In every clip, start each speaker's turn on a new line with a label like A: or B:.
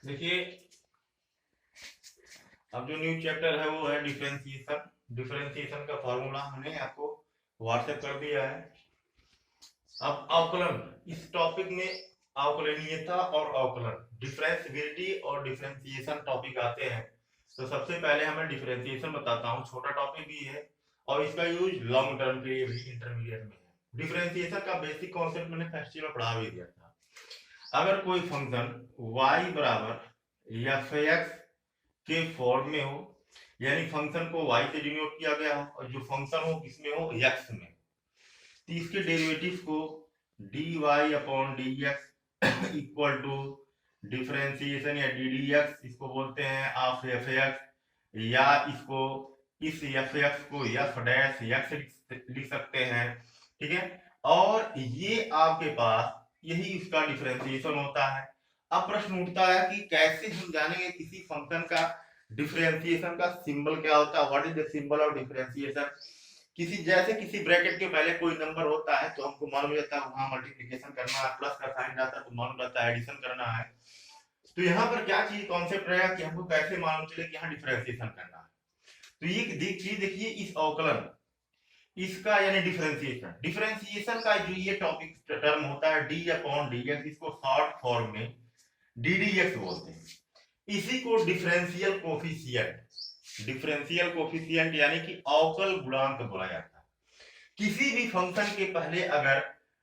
A: देखिए, अब जो न्यू चैप्टर है वो है डिफरेंशिएशन। डिफरेंशिएशन का फॉर्मूला हमने आपको व्हाट्सएप कर दिया है। अब अवकलन, इस टॉपिक में अवकलनीयता और अवकलन, डिफरेंशिएबिलिटी और डिफरेंशिएशन टॉपिक आते हैं। तो सबसे पहले हमें डिफरेंशिएशन बताता हूँ, छोटा टॉपिक भी है और इसका यूज लॉन्ग टर्म के लिए भी इंटरमीडिएट में है। डिफरेंशिएशन का बेसिक कॉन्सेप्ट मैंने फर्स्ट ईयर में पढ़ा भी दिया था। अगर कोई फंक्शन y बराबर एफ एक्स के फॉर्म में हो, यानी फंक्शन को y से डिनोट किया गया हो और जो फंक्शन हो किसमें हो, x में, तो इसके डेरिवेटिव को dy upon D x equal to differentiation या डी डी एक्स, इसको बोलते हैं ऑफ एफ एक्स, या इसको इस एफ एक्स को एफ डैश एक्स लिख सकते हैं। ठीक है, और ये आपके पास यही इसका डिफरेंशिएशन होता है। अब प्रश्न उठता है कि कैसे हम जानेंगे किसी फंक्शन का डिफरेंशिएशन का सिंबल क्या होता है, what is the symbol of differentiation. किसी ब्रैकेट के पहले कोई नंबर होता है तो हमको मालूम रहता है वहां मल्टीप्लिकेशन करना है, प्लस का साइन रहता है तो मालूम रहता है एडिशन करना है। तो यहाँ पर क्या चीज कॉन्सेप्ट रहेगा कि हमको कैसे मालूम चले कि यहाँ डिफरेंशिएशन करना है। तो ये चीज देखिए, इस अवकलन इसका यानी डिफरेंशिएशन का जो ये टॉपिक टर्म होता है डी अपॉन डी एक्स, इसको शॉर्ट फॉर्म में डी डी एक्स बोलते हैं। इसी को डिफरेंशियल कोफिशिएंट यानी कि अवकल गुणांक बोला जाता है। किसी भी फंक्शन के पहले अगर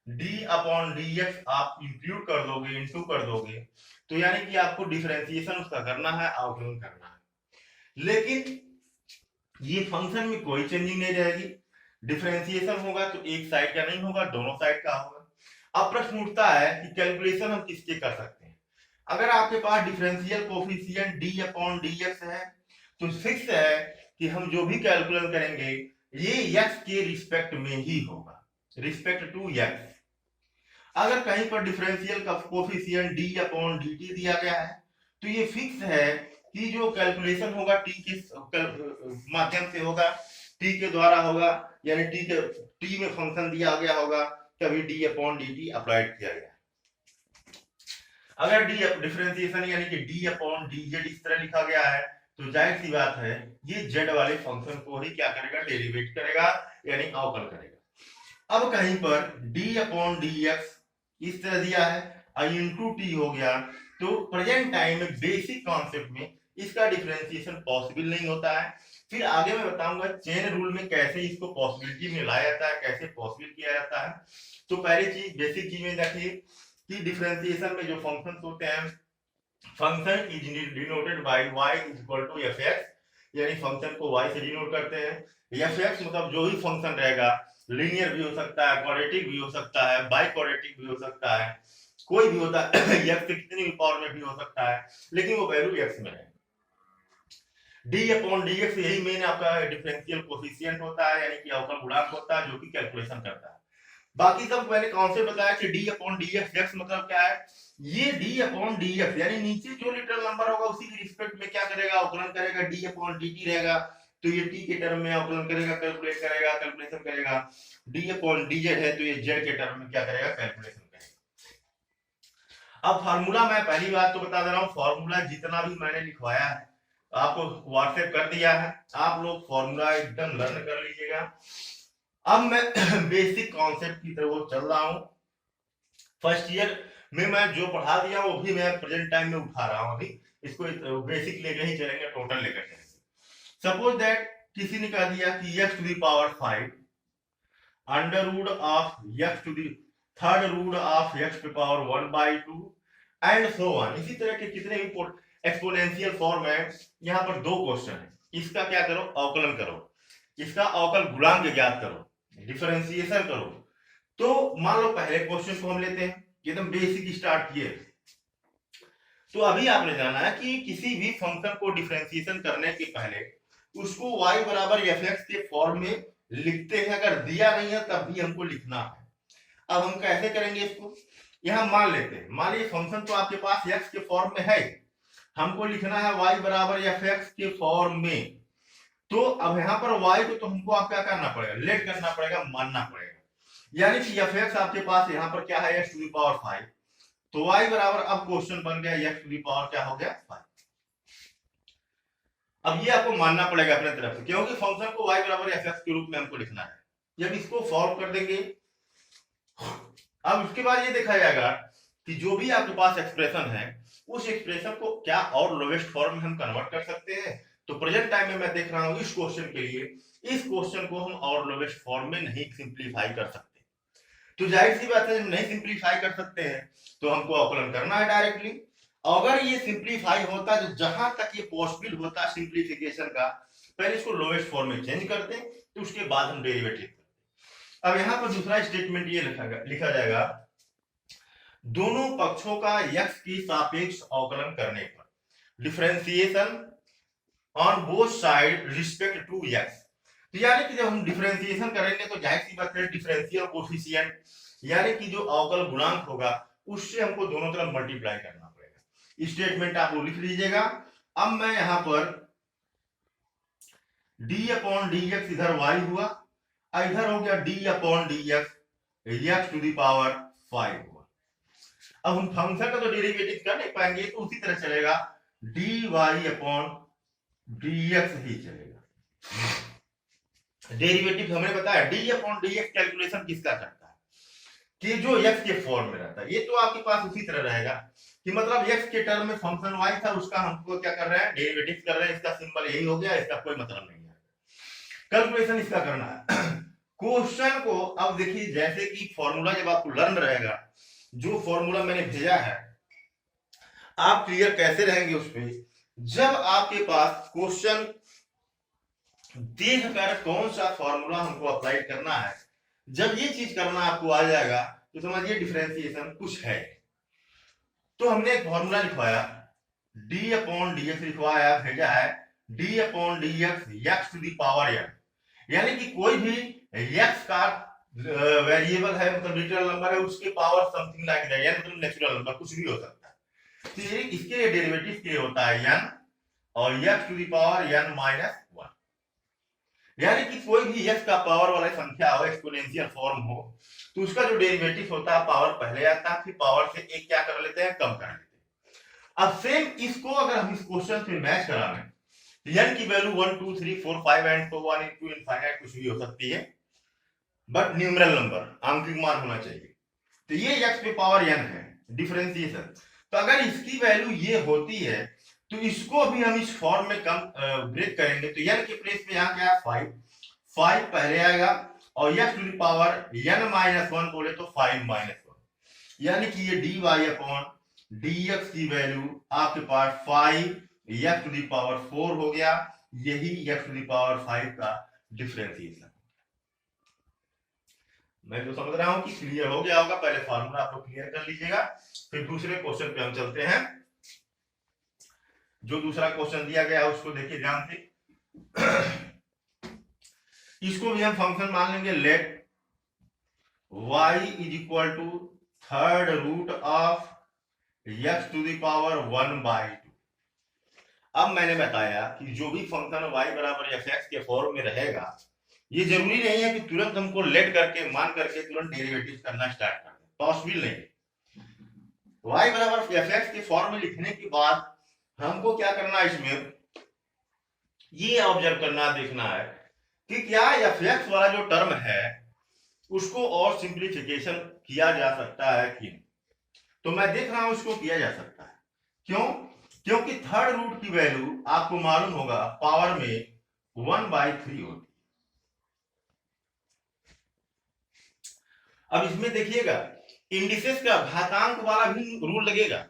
A: डी अपॉन डी एक्स आप इंक्लूड कर दोगे, इंटू कर दोगे, तो यानी कि आपको डिफरेंशिएशन उसका करना है, अवकलन करना है। लेकिन ये फंक्शन में कोई चेंजिंग नहीं रहेगी। डिफरेंशिएशन होगा तो एक साइड का नहीं होगा, दोनों साइड का होगा। अब प्रश्न उठता है कि कैलकुलेशन हम किसके कर सकते हैं। अगर आपके पास differential coefficient D upon D X है तो फिक्स है कि हम जो भी कैलकुलेशन करेंगे ये एक्स के रिस्पेक्ट में ही होगा, रिस्पेक्ट टू एक्स। अगर कहीं पर डिफरेंशियल का coefficient D upon D T दिया गया है तो ये फिक्स है कि जो कैलकुलेशन होगा टी के माध्यम से होगा, टी के द्वारा होगा, यानी टी में फंक्शन दिया गया होगा तभी D upon D T applied किया गया। अगर डी डिफरेंशिएशन यानी कि डी अपॉन डी जेड इस तरह लिखा गया है तो जाहिर सी बात है ये जेड वाले फंक्शन को ही क्या करेगा, डेरिवेट करेगा यानी अवकल करेगा। अब कहीं पर डी अपॉन डी एक्स इस तरह दिया है, आई इंटू टी हो गया, तो प्रेजेंट टाइम में बेसिक कॉन्सेप्ट में इसका डिफरेंशिएशन पॉसिबल नहीं होता है। फिर आगे मैं बताऊंगा चेन रूल में कैसे इसको पॉसिबिलिटी में लाया जाता है, कैसे पॉसिबल किया जाता है। तो पहली चीज, बेसिक चीज में देखिए कि डिफरेंशिएशन में जो फंक्शंस होते हैं, function is denoted by y is equal to f x, यानी फंक्शन को y से डिनोट करते हैं। एफ एक्स मतलब जो भी फंक्शन रहेगा, लीनियर भी हो सकता है, क्वाड्रेटिक भी हो सकता है, बाई क्वाड्रेटिक भी हो सकता है, कोई भी होता है x से कितनी भी पावर में भी हो सकता है, लेकिन वो वैल्यू x में है। डी अपॉन डी एक्स यही मेन आपका डिफरेंशियल कोफिशिएंट होता है, यानी कि अवकल गुणांक होता है जो कि कैलकुलेशन करता है। बाकी सब मैंने कॉन्सेप्ट बताया कि D upon D x, x मतलब क्या है, ये डी अपॉन डी एक्स यानी नीचे जो लिटरल नंबर होगा उसी के रिस्पेक्ट में क्या करेगा, अवकलन करेगा। डी अपॉन डी टी रहेगा तो ये टी के टर्म में अवकलन करेगा, कैलकुलेट करेगा, कैलकुलेशन करेगा। डी अपॉन डी जेड है तो ये जेड के टर्म में क्या करेगा, कैलकुलेशन करेगा। अब फार्मूला मैं पहली बात तो बता दे रहा हूँ, फार्मूला जितना भी मैंने लिखवाया है आपको व्हाट्सएप कर दिया है, आप लोग फार्मूला एकदम लर्न कर लीजिएगा। अब मैं बेसिक कॉन्सेप्ट की तरफ चल रहा हूं। फर्स्ट ईयर में मैं जो पढ़ा दिया वो भी मैं प्रेजेंट टाइम में उठा रहा हूं, अभी इसको बेसिक लेकर ही चलेंगे, टोटल लेकर चलेंगे। सपोज दैट किसी ने कह दिया कि x to the power 5 under root of x to the third root of x to power 1/2 and so on. इसी तरह के कितने भी एक्सपोनेंशियल फॉर्म है। यहाँ पर दो क्वेश्चन है, इसका क्या करो, अवकलन करो, इसका अवकल गुणांक ज्ञात करो, डिफरेंशिएशन करो। तो मान लो पहले क्वेश्चन को हम लेते हैं, एकदम बेसिक स्टार्ट किए। तो अभी आपने जाना है कि किसी भी फंक्शन को डिफरेंशिएशन करने के पहले उसको y बराबर एफ एक्स के फॉर्म में लिखते हैं, अगर दिया नहीं है तब भी हमको लिखना है। अब हम कैसे करेंगे इसको, यहां मान लेते हैं, मान लीजिए फंक्शन तो आपके पास x के फॉर्म में है, हमको लिखना है y बराबर एफ एक्स के फॉर्म में। तो अब यहाँ पर y को तो हमको आप क्या करना पड़ेगा, लेट करना पड़ेगा, मानना पड़ेगा। यानी कि एफ एक्स आपके पास यहाँ पर क्या है, x टू द पावर 5, तो y बराबर, अब क्वेश्चन बन गया x टू दी पावर क्या हो गया 5। अब ये आपको मानना पड़ेगा अपने तरफ से, क्योंकि फंक्शन को y बराबर fx के रूप में हमको लिखना है। जब इसको सॉल्व कर देंगे, अब उसके बाद ये देखा जाएगा कि जो भी आपके पास एक्सप्रेशन है उस एक्सप्रेशन को क्या और लोवेस्ट फॉर्म में हम कन्वर्ट कर सकते हैं। तो प्रेजेंट टाइम में मैं देख रहा हूं इस क्वेश्चन के लिए, इस क्वेश्चन को हम और लोवेस्ट फॉर्म में नहीं सिंप्लीफाई कर सकते। तो जाहिर सी बात है, जब नहीं सिंप्लीफाई कर सकते हैं तो हमको अवकलन करना है डायरेक्टली। अगर ये सिंप्लीफाई होता, जो जहां तक ये पॉसिबल होता सिंप्लीफिकेशन का, पहले इसको लोवेस्ट फॉर्म में चेंज करते, तो उसके बाद हम डेरिवेटिव करते। अब यहां पर दूसरा स्टेटमेंट ये लिखा जाएगा, दोनों पक्षों का x की सापेक्ष अवकलन करने पर differentiation on both side respect to x। तो यानी कि जब हम डिफरेंशिएशन करेंगे तो जाहिर सी बात है डिफरेंशियल कोफिशिएंट यानी कि जो अवकल गुणांक होगा उससे हमको दोनों तरफ मल्टीप्लाई करना पड़ेगा। स्टेटमेंट आप लिख लीजिएगा। अब मैं यहां पर d अपॉन dx इधर y हुआ, इधर हो गया d upon dx x to the power 5 हुआ। अब हम फंक्शन का तो डेरिवेटिव कर नहीं पाएंगे, तो उसी तरह चलेगा dy अपॉन dx ही चलेगा। डेरिवेटिव हमने बताया d अपॉन dx कैलकुलेशन किसका करता है कि जो x के फॉर्म में रहता है। ये तो आपके पास उसी तरह रहेगा कि मतलब x के टर्म में फंक्शन y था, उसका हमको क्या कर रहे हैं, डेरिवेटिव कर रहे हैं। इसका सिंबल यही हो गया, इसका कोई मतलब नहीं है, कैलकुलेशन इसका करना है। क्वेश्चन को अब देखिए, जैसे कि फॉर्मूला जब आपको लर्न रहेगा, जो फॉर्मूला मैंने भेजा है आप क्लियर कैसे रहेंगे उस पे, जब आपके पास क्वेश्चन देखकर कौन सा फॉर्मूला हमको अप्लाई करना है, जब ये चीज करना आपको आ जाएगा तो समझिए डिफरेंशिएशन कुछ है। तो हमने एक फॉर्मूला लिखवाया, d अपॉन dx लिखवाया, भेजा है d upon dx x to the power n, यानी कि कोई भी x का वेरिएबल है, मतलब लिटरल नंबर है, उसके पावर समथिंग लाइक दैट, यानी मतलब नेचुरल नंबर कुछ भी हो सकता है। तो ये इसके डेरिवेटिव के होता है n और x to the power n minus 1, यानी कि कोई भी x का पावर वाला संख्या हो, एक्सपोनेंशियल फॉर्म हो, तो उसका जो डेरिवेटिव होता है पावर पहले आता है, फिर पावर से एक क्या कर लेते हैं, कम कर लेते हैं। अब सेम इसको अगर हम इस क्वेश्चन से मैच कराएं, n की value 1 2 3 4 5 and so on into infinite कुछ भी हो सकती है, बट न्यूमरल नंबर, आंकिक मान होना चाहिए। तो ये x पे पावर n है डिफरेंशिएशन। तो अगर इसकी वैल्यू ये होती है तो इसको भी हम इस फॉर्म में कम ब्रेक करेंगे, तो n के प्लेस पे यहाँ क्या है 5 पहले आएगा, और x to the power n minus 1 बोले तो 5 माइनस 1, यानी कि ये dy अपॉन dx की वैल्यू आपके पास 5 x टू द पावर 4 हो गया। यही x टू द पावर 5 का डिफरेंशिएशन। मैं तो समझ रहा हूं कि क्लियर हो गया होगा, पहले फार्मूला आप लोग क्लियर कर लीजिएगा, फिर दूसरे क्वेश्चन पे हम चलते हैं। जो दूसरा क्वेश्चन दिया गया है उसको देखिए ध्यान से। इसको भी हम फंक्शन मान लेंगे, let y is equal to third root of x to the power 1/2। अब मैंने बताया कि जो भी फंक्शन y बराबर fx के फॉर्म में रहेगा, ये जरूरी नहीं है कि तुरंत हमको लेट करके मान करके तुरंत डेरिवेटिव करना स्टार्ट कर दें, पॉसिबल नहीं। y बराबर fx के फॉर्म में लिखने के बाद हमको क्या करना है, इसमें ये ऑब्जर्व करना, देखना है कि क्या fx वाला जो टर्म है उसको और सिंप्लीफिकेशन किया जा सकता है कि नहीं। तो मैं देख रहा हूं उसको किया जा सकता है। क्यों? क्योंकि थर्ड रूट की वैल्यू आपको मालूम होगा पावर में 1/3 होती। अब इसमें देखिएगा इंडिसेस का घातांक वाला भी रूल लगेगा।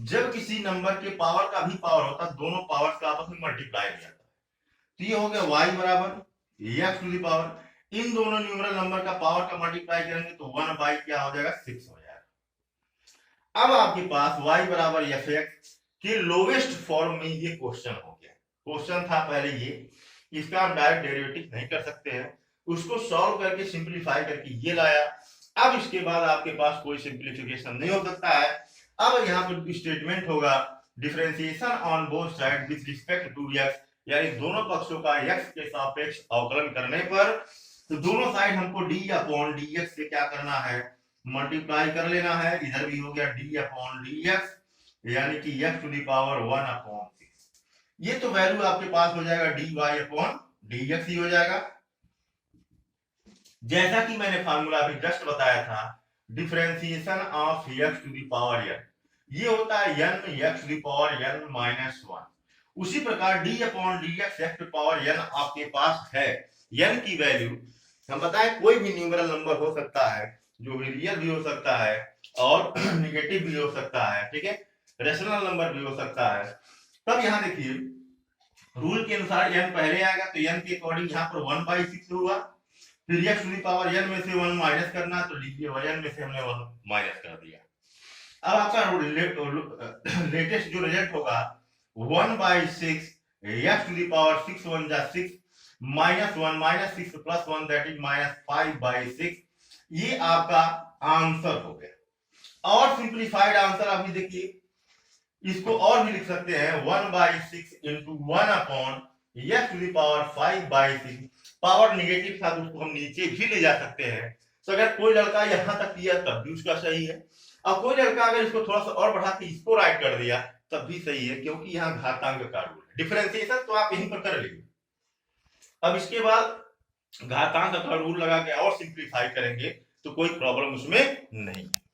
A: जब किसी नंबर के पावर का भी पावर होता है, दोनों पावर्स का आपस में मल्टीप्लाई हो जाता है। तो ये हो गया y बराबर x टू द पावर, इन दोनों न्यूमरल नंबर का पावर का मल्टीप्लाई करेंगे तो 1 क्या हो जाएगा 6 हो जाएगा। अब आपके पास y बराबर fx के लोवेस्ट फॉर्म में ये क्वेश्चन हो गया। क्वेश्चन था पहले ये, इसका हम डायरेक्ट डेरिवेटिव नहीं कर सकते हैं, उसको सॉल्व करके सिंप्लीफाई करके ये लाया। अब इसके बाद आपके पास कोई सिंप्लीफिकेशन नहीं हो सकता है। अब यहाँ पर स्टेटमेंट होगा differentiation on both side with respect to x, यानी दोनों पक्षों का x के सापेक्ष अवकलन करने पर, तो दोनों साइड हमको d अपॉन dx से क्या करना है, मल्टीप्लाई कर लेना है, इधर भी हो गया डी अपॉन डी एक्स, यानी कि एक्स टू दी पावर 1/6। ये तो वैल्यू आपके पास हो जाएगा D Y upon D X ही हो जाएगा। जैसा कि मैंने फार्मूला अभी जस्ट बताया था, differentiation of x to the power n, ये होता है n x to the power n minus 1। उसी प्रकार d upon D x x to power n आपके पास है। एन की वैल्यू हम बताएं कोई भी न्यूमेरल नंबर हो सकता है, जो रियल भी हो सकता है और निगेटिव भी हो सकता है, ठीक है, रेशनल नंबर भी हो सकता है। तब यहां देखिए रूल के अनुसार n पहले आएगा, तो n के अकॉर्डिंग यहाँ पर 1/6 होगा, फिर x to the power n में से 1 माइनस करना, तो लीजिए n में से हमने 1 माइनस कर दिया। अब आपका लेटेस्ट जो रिजल्ट होगा 1/6 x टू दी पावर 6 1 जा 6 minus 1 minus 6 plus 1 that is -5/6, ये आपका आंसर हो गया। और सिंप्लीफाइड आंसर आप भी देखिए, इसको और भी लिख सकते हैं 1/6 into 1 upon x to the power 5/6। Power negative था तो उसको हम नीचे भी ले जा सकते हैं। तो अगर कोई लड़का यहां तक किया तब भी उसका सही है, और कोई लड़का अगर इसको थोड़ा सा और बढ़ा के इसको राइट कर दिया तब भी सही है, क्योंकि यहाँ घातांक का रूल है। डिफरेंशिएशन तो आप यहीं पर कर लीजिए। अब इसके बाद घातांक का रूल लगा के और सिंप्लीफाई करेंगे तो कोई प्रॉब्लम उसमें नहीं है।